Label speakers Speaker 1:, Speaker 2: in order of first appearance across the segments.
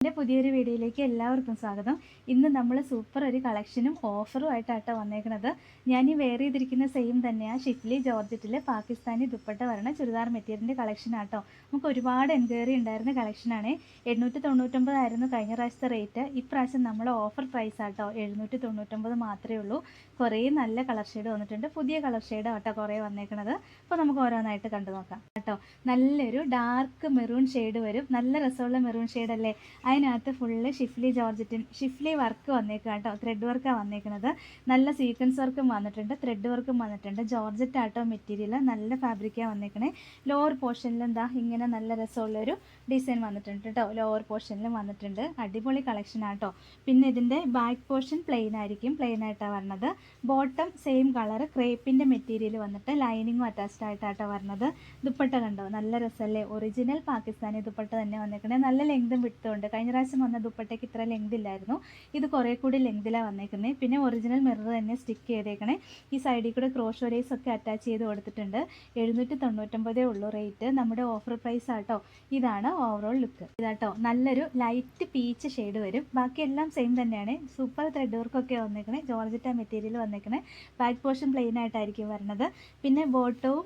Speaker 1: എൻ്റെ പുതിയൊരു വീഡിയോയിലേക്ക് എല്ലാവർക്കും സ്വാഗതം. ഇന്ന് നമ്മൾ സൂപ്പർ ഒരു കളക്ഷനും ഓഫറും ആയിട്ടാട്ടോ വന്നേക്കുന്നത്. ഞാൻ ഈ വെയർ ചെയ്തിരിക്കുന്ന സെയിം തന്നെയാണ് ഷിഫ്ലി ജോർജറ്റിൽ പാകിസ്ഥാനി ദുപ്പട്ട വരണ ചുരിദാർ മെറ്റീരിയലിൻ്റെ കളക്ഷനാട്ടോ. നമുക്ക് ഒരുപാട് എൻക്വയറി ഉണ്ടായിരുന്ന കളക്ഷനാണ്. 899 ആയിരുന്നു കഴിഞ്ഞ പ്രാവശ്യത്തെ റേറ്റ്. ഇപ്രാവശ്യം നമ്മൾ ഓഫർ പ്രൈസ് ആട്ടോ 799 മാത്രമേ ഉള്ളൂ. കുറേ നല്ല കളർ ഷെയ്ഡ് വന്നിട്ടുണ്ട്. പുതിയ കളർ ഷെയ്ഡ് ആട്ടോ കുറേ വന്നേക്കുന്നത്. അപ്പോൾ നമുക്ക് ഓരോന്നായിട്ട് കണ്ടു നോക്കാം കേട്ടോ. നല്ലൊരു ഡാർക്ക് മെറൂൺ ഷെയ്ഡ് വരും. നല്ല രസമുള്ള മെറൂൺ ഷെയ്ഡ് അല്ലേ. അതിനകത്ത് ഫുള്ള് ഷിഫ്ലി വർക്ക് വന്നേക്കുക കേട്ടോ. ത്രെഡ് വർക്കാണ് വന്നേക്കുന്നത്. നല്ല സീക്വൻസ് വർക്കും വന്നിട്ടുണ്ട്, ത്രെഡ് വർക്കും വന്നിട്ടുണ്ട്. ജോർജറ്റ് ആട്ടോ മെറ്റീരിയൽ, നല്ല ഫാബ്രിക്കാണ് വന്നേക്കണേ. ലോവർ പോർഷനിൽ എന്താ ഇങ്ങനെ നല്ല രസമുള്ളൊരു ഡിസൈൻ വന്നിട്ടുണ്ട് കേട്ടോ. ലോവർ പോർഷനിലും വന്നിട്ടുണ്ട്. അടിപൊളി കളക്ഷൻ ആട്ടോ. പിന്നെ ഇതിൻ്റെ ബാക്ക് പോർഷൻ പ്ലെയിൻ ആയിരിക്കും, പ്ലെയിൻ ആയിട്ടാണ് വരണത്. ബോട്ടം സെയിം കളർ ക്രേപ്പിൻ്റെ മെറ്റീരിയൽ വന്നിട്ട് ലൈനിങ്ങും അറ്റാച്ച്ഡ് ആയിട്ടാട്ടോ വരണത്. ദുപ്പട്ട കണ്ടോ, നല്ല രസമല്ലേ. ഒറിജിനൽ പാകിസ്ഥാനി ദുപ്പട്ട തന്നെ വന്നേക്കണേ. നല്ല ലെങ്തും വിട്ടുകൊണ്ട്. കഴിഞ്ഞ പ്രാവശ്യം വന്ന ദുപ്പട്ടയ്ക്ക് ഇത്ര ലെങ്ത് ഇല്ലായിരുന്നു, ഇത് കുറേ കൂടി ലെങ്തിലാണ് വന്നേക്കുന്നത്. പിന്നെ ഒറിജിനൽ മിറർ തന്നെ സ്റ്റിക്ക് ചെയ്തേക്കണേ. ഈ സൈഡിൽ കൂടെ ക്രോഷ് വരേസ് ഒക്കെ അറ്റാച്ച് ചെയ്ത് കൊടുത്തിട്ടുണ്ട്. 799 ഉള്ളൂ റേറ്റ്. നമ്മുടെ ഓഫർ പ്രൈസ് ആട്ടോ. ഇതാണ് ഓവറോൾ ലുക്ക്. ഇതാട്ടോ നല്ലൊരു ലൈറ്റ് പീച്ച് ഷെയ്ഡ് വരും. ബാക്കിയെല്ലാം സെയിം തന്നെയാണ്. സൂപ്പർ ത്രെഡ് വർക്കൊക്കെ വന്നേക്കണേ. ജോർജറ്റ മെറ്റീരിയൽ വന്നേക്കണേ. ബാക്ക് പോർഷൻ പ്ലെയിൻ ആയിട്ടായിരിക്കും വരുന്നത്. പിന്നെ ബോട്ടവും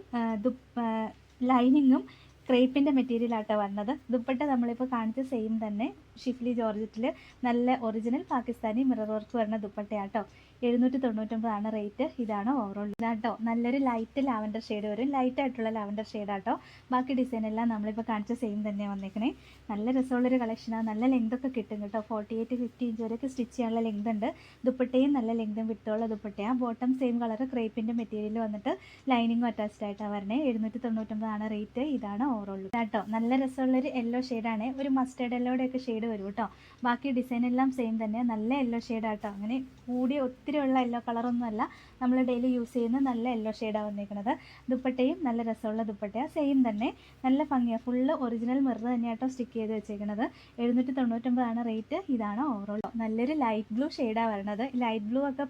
Speaker 1: ലൈനിങ്ങും ക്രേപ്പിൻ്റെ മെറ്റീരിയൽ ആട്ടോ വന്നത്. ദുപ്പട്ട നമ്മളിപ്പോൾ കാണിച്ച സെയിം തന്നെ ഷിഫ്ലി ജോർജറ്റിൽ നല്ല ഒറിജിനൽ പാകിസ്ഥാനി മിറർ വർക്ക് വരുന്ന ദുപ്പട്ടയാട്ടോ. 799 ആണ് റേറ്റ്. ഇതാണ് ഓവറോൾ. ഇതാട്ടോ നല്ലൊരു ലൈറ്റ് ലാവൻഡർ ഷെയ്ഡ് വരും. ലൈറ്റ് ആയിട്ടുള്ള ലാവൻഡർ ഷെയ്ഡാട്ടോ. ബാക്കി ഡിസൈൻ എല്ലാം നമ്മളിപ്പോൾ കാണിച്ച സെയിം തന്നെ വന്നേക്കണേ. നല്ല രസമുള്ളൊരു കളക്ഷനാണ്. നല്ല ലെങ്തൊക്കെ കിട്ടും കേട്ടോ. 48-50 ഇഞ്ച് വരെയൊക്കെ സ്റ്റിച്ച് ചെയ്യാനുള്ള ലെങ്ത് ഉണ്ട്. ദുപ്പട്ടയും നല്ല ലെങ്തും വിട്ടുള്ള ദുപ്പട്ടയാണ്. ബോട്ടം സെയിം കളർ ക്രേപ്പിൻ്റെ മെറ്റീരിയൽ വന്നിട്ട് ലൈനിങ്ങും അറ്റാച്ച്ഡ് ആയിട്ടാണ് വരണേ. 799 ആണ് റേറ്റ്. ഇതാണ് ഓവറോൾ കേട്ടോ. നല്ല രസമുള്ളൊരു യെല്ലോ ഷെയ്ഡാണ്. ഒരു മസ്റ്റേർഡ് യെല്ലോടെയൊക്കെ ഷെയ്ഡ് വരും കേട്ടോ. ബാക്കി ഡിസൈൻ എല്ലാം സെയിം തന്നെ. നല്ല യെല്ലോ ഷെയ്ഡാട്ടോ. അങ്ങനെ കൂടി ഒത്തിരി ഉള്ള യെല്ലോ കളറൊന്നും അല്ല. നമ്മൾ ഡെയിലി യൂസ് ചെയ്യുന്ന നല്ല യെല്ലോ ഷെയ്ഡാണ് വന്നിരിക്കുന്നത്. ദുപ്പട്ടയും നല്ല രസമുള്ള ദുപ്പട്ടയാണ്. സെയിം തന്നെ നല്ല ഭംഗിയാണ്. ഫുള്ള് ഒറിജിനൽ മിറർ തന്നെയാട്ടോ സ്റ്റിക്ക് ചെയ്ത് വെച്ചേക്കുന്നത്. 799 ആണ് റേറ്റ്. ഇതാണ് ഓവറോൾ. നല്ലൊരു ലൈറ്റ് ബ്ലൂ ഷെയ്ഡാണ് വരണത്. ലൈറ്റ് ബ്ലൂ ഒക്കെ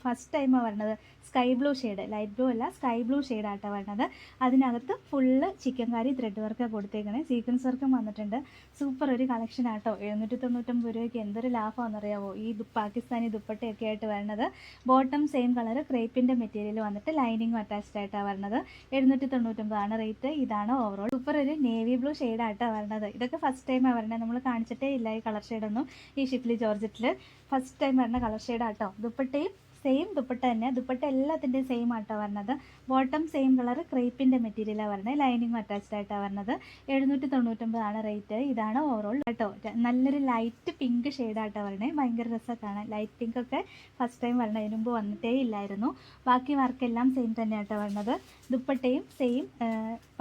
Speaker 1: ഫസ്റ്റ് ടൈമാണ് വരണത്. Sky blue shade, light blue അല്ല സ്കൈ ബ്ലൂ ഷെയ്ഡാട്ടോ വരണത്. അതിനകത്ത് ഫുള്ള് ചിക്കൻകാരി ത്രെഡ് വർക്കാണ് കൊടുത്തേക്കണേ. സീക്വൻസ് വർക്കും വന്നിട്ടുണ്ട്. സൂപ്പർ ഒരു കളക്ഷൻ ആട്ടോ. 799 രൂപയ്ക്ക് എന്തൊരു ലാഭമാണെന്നറിയാവോ ഈ പാകിസ്ഥാനി ദുപ്പട്ടയൊക്കെ ആയിട്ട് വരുന്നത്. ബോട്ടം സെയിം കളർ ക്രേപ്പിൻ്റെ മെറ്റീരിയൽ വന്നിട്ട് ലൈനിങ്ങും അറ്റാച്ച്ഡ് ആയിട്ടാണ് വരുന്നത്. 799 ആണ് റേറ്റ്. ഇതാണ് ഓവറോൾ. സൂപ്പർ ഒരു നേവി ബ്ലൂ ഷെയ്ഡായിട്ടാണ് വരുന്നത്. ഇതൊക്കെ ഫസ്റ്റ് ടൈമാണ് വരുന്നത്. നമ്മൾ കാണിച്ചിട്ടേ ഇല്ല ഈ കളർ ഷെയ്ഡൊന്നും. ഈ ഷിഫ്ലി ജോർജറ്റിൽ ഫസ്റ്റ് ടൈം വരുന്ന കളർ ഷെയ്ഡാട്ടോ. ദുപ്പട്ടയും സെയിം ദുപ്പട്ട തന്നെ. ദുപ്പട്ട എല്ലാത്തിൻ്റെയും സെയിം ആട്ടോ വരുന്നത്. ബോട്ടം സെയിം കളർ ക്രേപ്പിൻ്റെ മെറ്റീരിയലാണ് വരുന്നത്. ലൈനിങ്ങും അറ്റാച്ച്ഡ് ആയിട്ടാണ് വരുന്നത്. 799 ആണ് റേറ്റ്. ഇതാണ് ഓവറോൾ കേട്ടോ. നല്ലൊരു ലൈറ്റ് പിങ്ക് ഷെയ്ഡായിട്ടാണ് വരണേ. ഭയങ്കര രസമൊക്കെ കാണാൻ. ലൈറ്റ് പിങ്ക് ഒക്കെ ഫസ്റ്റ് ടൈം വരണം. ഇതിനു മുമ്പ് വന്നിട്ടേ ഇല്ലായിരുന്നു. ബാക്കി വർക്കെല്ലാം സെയിം തന്നെ ആട്ടോ വരുന്നത്. ദുപ്പട്ടയും സെയിം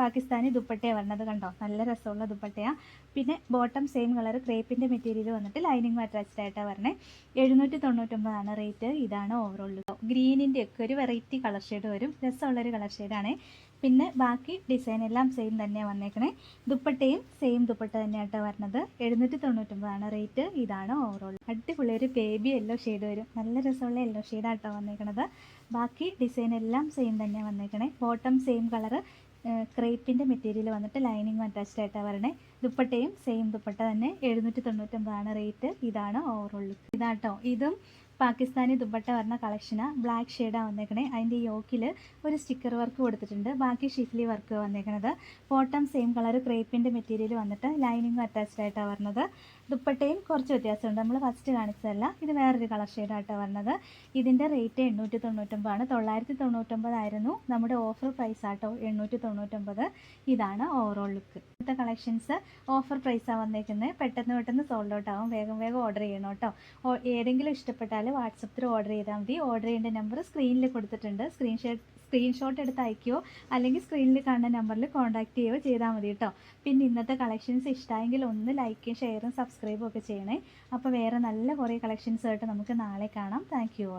Speaker 1: പാകിസ്ഥാനി ദുപ്പട്ടയാണ് വരുന്നത്. കണ്ടോ, നല്ല രസമുള്ള ദുപ്പട്ടയാണ്. പിന്നെ ബോട്ടം സെയിം കളർ ക്രേപ്പിൻ്റെ മെറ്റീരിയൽ വന്നിട്ട് ലൈനിങ്ങും അറ്റാച്ച്ഡ് ആയിട്ടാണ് വരണേ. 799 ആണ് റേറ്റ്. ഇതാണ് ഓവറോൾ. ഗ്രീനിൻ്റെ ഒക്കെ ഒരു വെറൈറ്റി കളർ ഷെയ്ഡ് വരും. രസമുള്ളൊരു കളർ ഷെയ്ഡാണ്. പിന്നെ ബാക്കി ഡിസൈൻ എല്ലാം സെയിം തന്നെയാണ് വന്നേക്കണേ. ദുപ്പട്ടയും സെയിം ദുപ്പട്ട തന്നെയാട്ടോ വരുന്നത്. 799 ആണ് റേറ്റ്. ഇതാണ് ഓവറോൾ. അടിപൊളി ഒരു ബേബി യെല്ലോ ഷെയ്ഡ് വരും. നല്ല രസമുള്ള യെല്ലോ ഷെയ്ഡാട്ടോ വന്നേക്കണത്. ബാക്കി ഡിസൈൻ എല്ലാം സെയിം തന്നെയാണ് വന്നേക്കണേ. ബോട്ടം സെയിം കളർ ക്രേപ്പിൻ്റെ മെറ്റീരിയൽ വന്നിട്ട് ലൈനിങ്ങും അറ്റാച്ച്ഡ് ആയിട്ടാണ് വരണേ. ദുപ്പട്ടയും സെയിം ദുപ്പട്ട തന്നെ. 799 ആണ് റേറ്റ്. ഇതാണ് ഓവറോൾ ലുക്ക്. ഇതാട്ടോ. ഇതും പാകിസ്ഥാനി ദുപ്പട്ട വരുന്ന കളക്ഷനാണ്. ബ്ലാക്ക് ഷെയ്ഡാണ് വന്നേക്കണേ. അതിൻ്റെ യോക്കിൽ ഒരു സ്റ്റിക്കർ വർക്ക് കൊടുത്തിട്ടുണ്ട്. ബാക്കി ഷിഫ്ലി വർക്ക് വന്നേക്കണത്. ബോട്ടം സെയിം കളർ ക്രേപ്പിൻ്റെ മെറ്റീരിയൽ വന്നിട്ട് ലൈനിങ്ങും അറ്റാച്ച്ഡ് ആയിട്ടാണ് വരുന്നത്. ദുപ്പട്ടയും കുറച്ച് വ്യത്യാസമുണ്ട്. നമ്മൾ ഫസ്റ്റ് കാണിച്ചതല്ല, ഇത് വേറൊരു കളർ ഷെയ്ഡായിട്ടാണ് വരുന്നത്. ഇതിൻ്റെ റേറ്റ് 899 ആണ്. 999 ആയിരുന്നു നമ്മുടെ ഓഫർ പ്രൈസ് ആട്ടോ. 899. ഇതാണ് ഓവറോൾ ലുക്ക്. ഇന്നത്തെ കളക്ഷൻസ് ഓഫർ പ്രൈസാണ് വന്നേക്കുന്നത്. പെട്ടെന്ന് സോൾഡ് ഔട്ട് ആവും. വേഗം ഓർഡർ ചെയ്യണം കേട്ടോ. ഏതെങ്കിലും ഇഷ്ടപ്പെട്ടാൽ വാട്സപ്പിൽ ഓർഡർ ചെയ്താൽ മതി. ഓർഡർ ചെയ്യേണ്ട നമ്പർ സ്ക്രീനിൽ കൊടുത്തിട്ടുണ്ട്. സ്ക്രീൻഷോട്ട് എടുത്ത് അയക്കുകയോ അല്ലെങ്കിൽ സ്ക്രീനിൽ കാണുന്ന നമ്പറിൽ കോൺടാക്റ്റ് ചെയ്യുകയോ ചെയ്താൽ മതി കേട്ടോ. പിന്നെ ഇന്നത്തെ കളക്ഷൻസ് ഇഷ്ടമായെങ്കിൽ ഒന്ന് ലൈക്കും ഷെയറും സബ്സ്ക്രൈബും ഒക്കെ ചെയ്യണേ. അപ്പോൾ വേറെ നല്ല കുറേ കളക്ഷൻസ് ആയിട്ട് നമുക്ക് നാളെ കാണാം. Thank you.